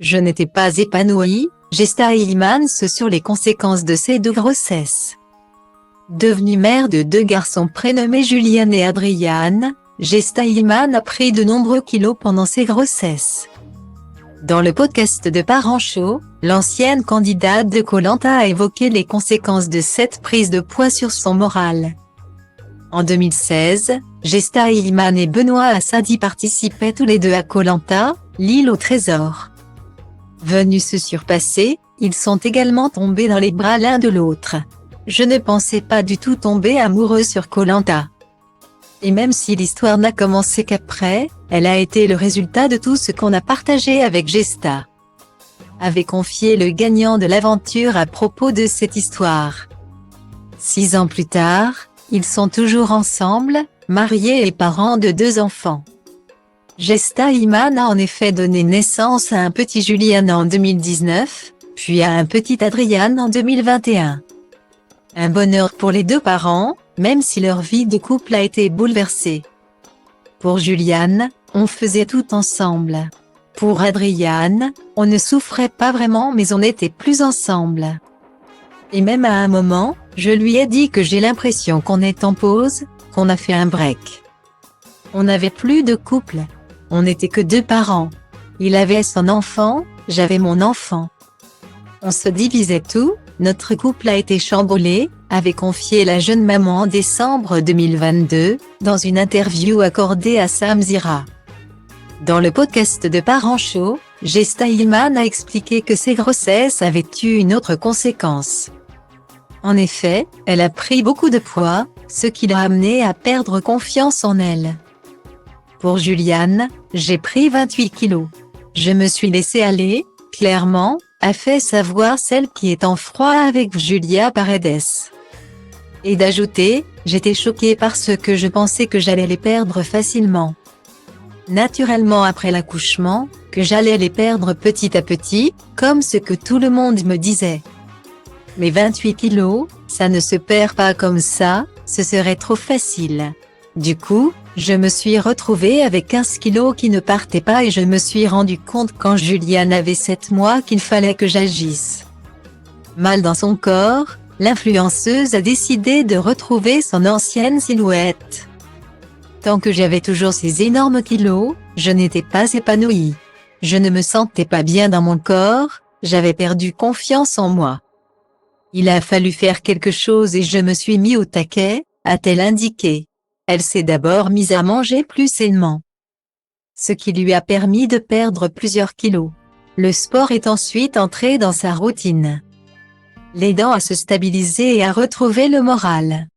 Je n'étais pas épanouie, Gesta Ilmans sur les conséquences de ses deux grossesses. Devenue mère de deux garçons prénommés Julian et Adrian, Gesta Ilmans a pris de nombreux kilos pendant ses grossesses. Dans le podcast de Parents Show, l'ancienne candidate de Koh Lanta a évoqué les conséquences de cette prise de poids sur son moral. En 2016, Gesta Ilmans et Benoît Assadi participaient tous les deux à Koh Lanta, l'île au trésor. Venus se surpasser, ils sont également tombés dans les bras l'un de l'autre. Je ne pensais pas du tout tomber amoureux sur Koh Lanta. Et même si l'histoire n'a commencé qu'après, elle a été le résultat de tout ce qu'on a partagé avec Gesta. Avait confié le gagnant de l'aventure à propos de cette histoire. 6 ans plus tard, ils sont toujours ensemble, mariés et parents de 2 enfants. Gesta Ilmans a en effet donné naissance à un petit Julian en 2019, puis à un petit Adrian en 2021. Un bonheur pour les deux parents, même si leur vie de couple a été bouleversée. Pour Julian, on faisait tout ensemble. Pour Adrian, on ne souffrait pas vraiment mais on était plus ensemble. Et même à un moment, je lui ai dit que j'ai l'impression qu'on est en pause, qu'on a fait un break. On n'avait plus de couple. On n'était que 2 parents. Il avait son enfant, j'avais mon enfant. On se divisait tout, notre couple a été chamboulé, avait confié la jeune maman en décembre 2022, dans une interview accordée à Samzira. Dans le podcast de Parents Show, Gesta Ilmans a expliqué que ses grossesses avaient eu une autre conséquence. En effet, elle a pris beaucoup de poids, ce qui l'a amenée à perdre confiance en elle. Pour Julian, j'ai pris 28 kilos. Je me suis laissée aller, clairement, a fait savoir celle qui est en froid avec Julia Paredes. Et d'ajouter, j'étais choquée parce que je pensais que j'allais les perdre facilement. Naturellement après l'accouchement, que j'allais les perdre petit à petit, comme ce que tout le monde me disait. Mais 28 kilos, ça ne se perd pas comme ça, ce serait trop facile. Du coup, je me suis retrouvée avec 15 kilos qui ne partaient pas et je me suis rendu compte quand Julian avait 7 mois qu'il fallait que j'agisse. Mal dans son corps, l'influenceuse a décidé de retrouver son ancienne silhouette. Tant que j'avais toujours ces énormes kilos, je n'étais pas épanouie. Je ne me sentais pas bien dans mon corps, j'avais perdu confiance en moi. Il a fallu faire quelque chose et je me suis mis au taquet, a-t-elle indiqué. Elle s'est d'abord mise à manger plus sainement, ce qui lui a permis de perdre plusieurs kilos. Le sport est ensuite entré dans sa routine, l'aidant à se stabiliser et à retrouver le moral.